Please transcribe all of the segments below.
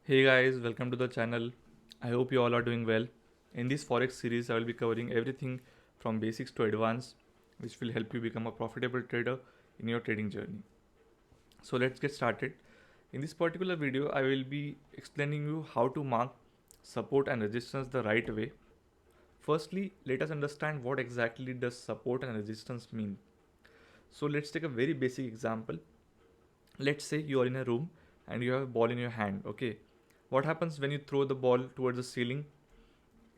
Hey guys, welcome to the channel. I hope you all are doing well. In this Forex series, I will be covering everything from basics to advanced, which will help you become a profitable trader in your trading journey. So let's get started. In this particular video, I will be explaining you how to mark support and resistance the right way. Firstly, let us understand what exactly does support and resistance mean. So let's take a very basic example. Let's say you are in a room and you have a ball in your hand, okay? What happens when you throw the ball towards the ceiling?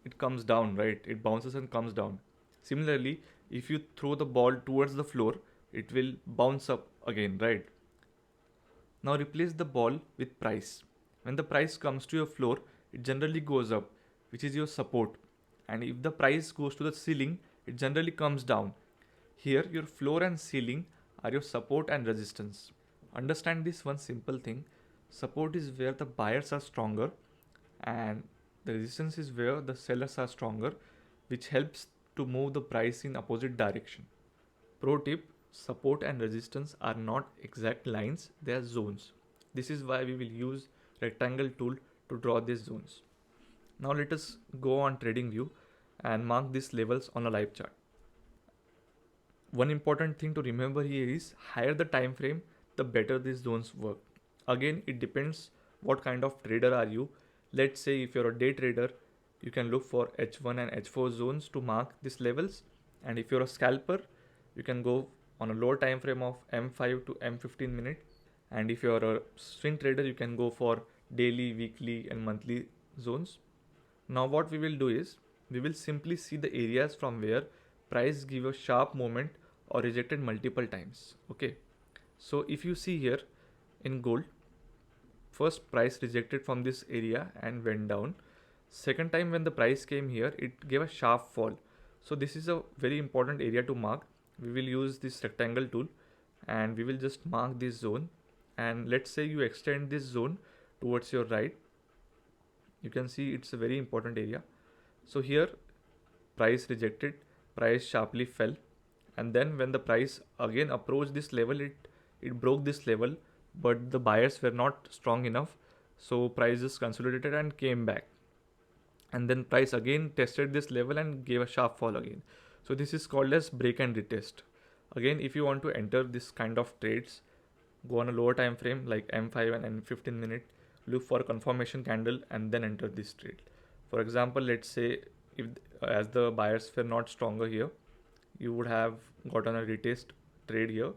It comes down, right? It bounces and comes down. Similarly, if you throw the ball towards the floor, it will bounce up again, right? Now replace the ball with price. When the price comes to your floor, it generally goes up, which is your support. And if the price goes to the ceiling, it generally comes down. Here, your floor and ceiling are your support and resistance. Understand this one simple thing. Support is where the buyers are stronger, and the resistance is where the sellers are stronger, which helps to move the price in opposite direction. Pro tip: support and resistance are not exact lines, they are zones. This is why we will use rectangle tool to draw these zones. Now let us go on TradingView and mark these levels on a live chart. One important thing to remember here is higher the time frame, the better these zones work. Again, it depends what kind of trader are you. Let's say if you're a day trader, you can look for H1 and H4 zones to mark these levels. And if you're a scalper, you can go on a lower time frame of M5 to M15 minute. And if you're a swing trader, you can go for daily, weekly, and monthly zones. Now what we will do is we will simply see the areas from where price give a sharp movement or rejected multiple times. Okay, so if you see here in gold, first price rejected from this area and went down. Second time when the price came here, it gave a sharp fall. So this is a very important area to mark. We will use this rectangle tool and we will just mark this zone. And let's say you extend this zone towards your right. You can see it's a very important area. So here price rejected, price sharply fell, and then when the price again approached this level, it broke this level, but the buyers were not strong enough, so price just consolidated and came back, and then price again tested this level and gave a sharp fall again. So this is called as break and retest. Again, if you want to enter this kind of trades, go on a lower time frame like M5 and M15 minute, look for a confirmation candle and then enter this trade. For example, let's say if as the buyers were not stronger here, you would have gotten a retest trade here.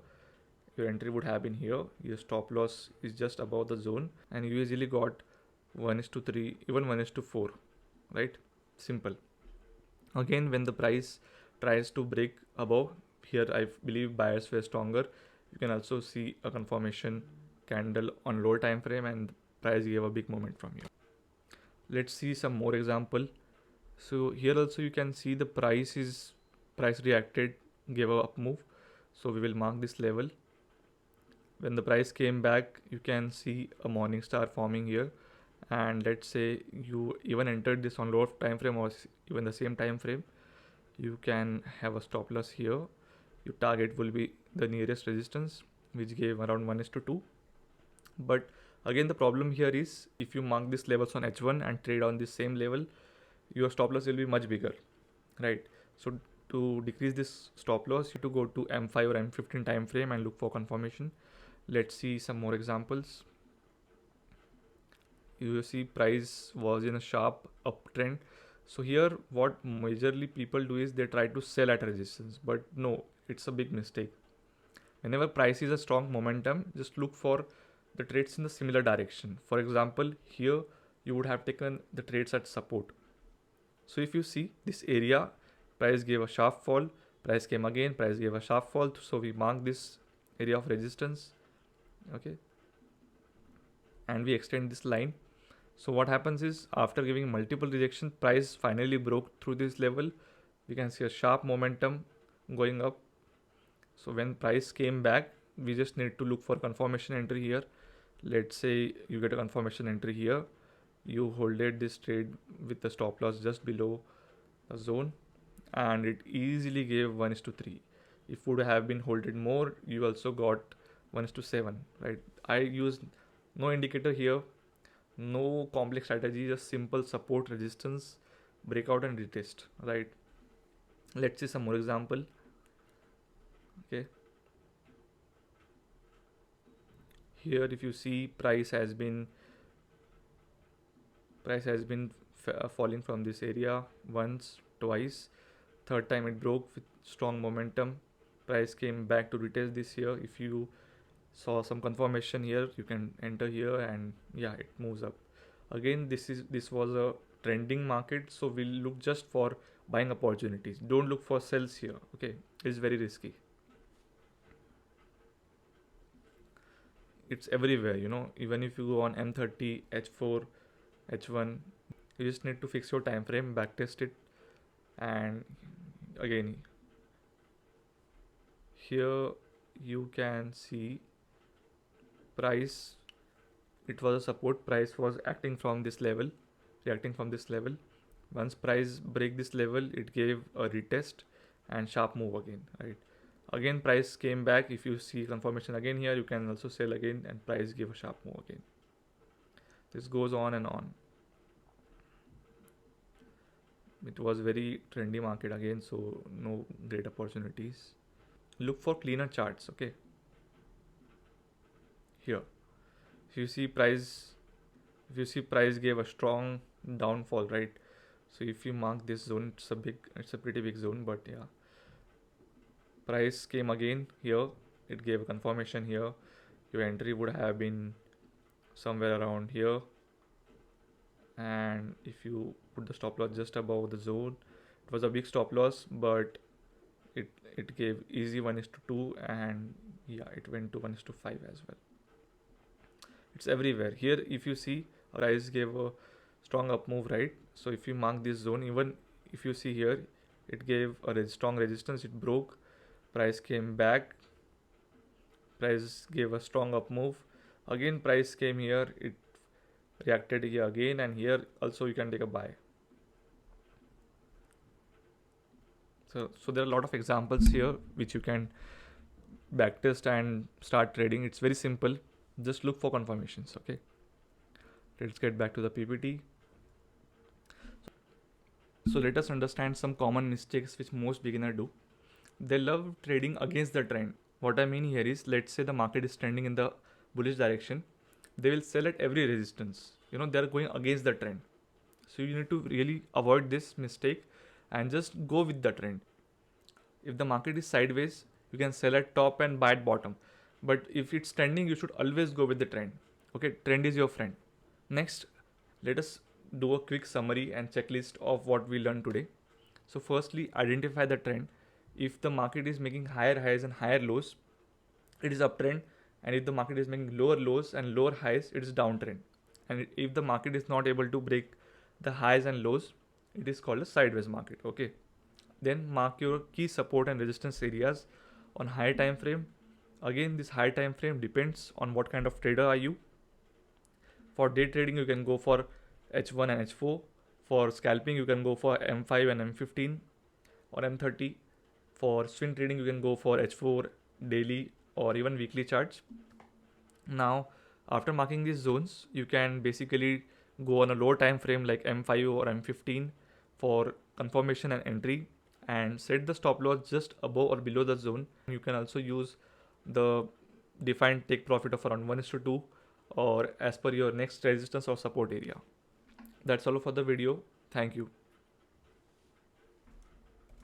Your entry would have been here. Your stop loss is just above the zone, and you easily got 1:3, even 1:4, right? Simple. Again, when the price tries to break above here, I believe buyers were stronger. You can also see a confirmation candle on lower time frame, and price gave a big moment from here. Let's see some more example. So here also you can see the price reacted, gave a up move. So we will mark this level. When the price came back, you can see a morning star forming here, and let's say you even entered this on lower time frame or even the same time frame, you can have a stop loss here. Your target will be the nearest resistance, which gave around 1:2. But again, the problem here is if you mark these levels on H1 and trade on this same level, your stop loss will be much bigger, right? So to decrease this stop loss, you have to go to M5 or M15 time frame and look for confirmation. Let's see some more examples. You see price was in a sharp uptrend. So here what majorly people do is they try to sell at resistance, but no, it's a big mistake. Whenever price is a strong momentum, just look for the trades in the similar direction. For example, here you would have taken the trades at support. So if you see this area, price gave a sharp fall, price came again, price gave a sharp fall. So we mark this area of resistance, okay, and we extend this line. So what happens is after giving multiple rejection, price finally broke through this level. We can see a sharp momentum going up. So when price came back, we just need to look for confirmation entry here. Let's say you get a confirmation entry here. You holded this trade with the stop loss just below the zone, and it easily gave 1:3. If would have been holded more, you also got 1:7, right? I used no indicator here. No complex strategy, just simple support, resistance, breakout and retest, right? Let's see some more example. Okay, here if you see price has been falling from this area once, twice, third time it broke with strong momentum. Price came back to retest this here. If you saw some confirmation here, you can enter here, and yeah, it moves up again. This was a trending market, so we'll look just for buying opportunities. Don't look for sells here. Okay, it's very risky. It's everywhere, even if you go on M30, H4, H1, you just need to fix your time frame, backtest it, and again here you can see price, it was a support. Price was acting from this level, reacting from this level. Once price break this level, it gave a retest and sharp move again, right? Again price came back. If you see confirmation again here, you can also sell again, and price gave a sharp move again. This goes on and on. It was very trendy market again, so no great opportunities. Look for cleaner charts. Okay, here if you see price gave a strong downfall, right? So if you mark this zone, it's a pretty big zone, but yeah, price came again here, it gave a confirmation here. Your entry would have been somewhere around here, and if you put the stop loss just above the zone, it was a big stop loss, but it gave easy 1:2, and yeah, it went to 1:5 as well. It's everywhere. Here if you see, price gave a strong up move, right? So if you mark this zone, even if you see here, it gave a strong resistance, it broke, price came back, price gave a strong up move, again price came here, it reacted here again, and here also you can take a buy. So there are a lot of examples here which you can backtest and start trading. It's very simple, just look for confirmations. Okay, let's get back to the PPT. So let us understand some common mistakes which most beginners do. They love trading against the trend. What I mean here is, let's say the market is trending in the bullish direction, they will sell at every resistance. They're going against the trend. So you need to really avoid this mistake and just go with the trend. If the market is sideways, you can sell at top and buy at bottom. But if it's trending, you should always go with the trend. Okay, trend is your friend. Next, let us do a quick summary and checklist of what we learned today. So firstly, identify the trend. If the market is making higher highs and higher lows, it is uptrend. And if the market is making lower lows and lower highs, it is downtrend. And if the market is not able to break the highs and lows, it is called a sideways market. Okay, then mark your key support and resistance areas on higher time frame. Again, this high time frame depends on what kind of trader are you. For day trading, you can go for H1 and H4. For scalping, you can go for M5 and M15 or M30. For swing trading, you can go for H4 daily or even weekly charts. Now, after marking these zones, you can basically go on a lower time frame like M5 or M15 for confirmation and entry, and set the stop loss just above or below the zone. You can also use the defined take profit of around 1:2 or as per your next resistance or support area. That's all for the video. Thank you.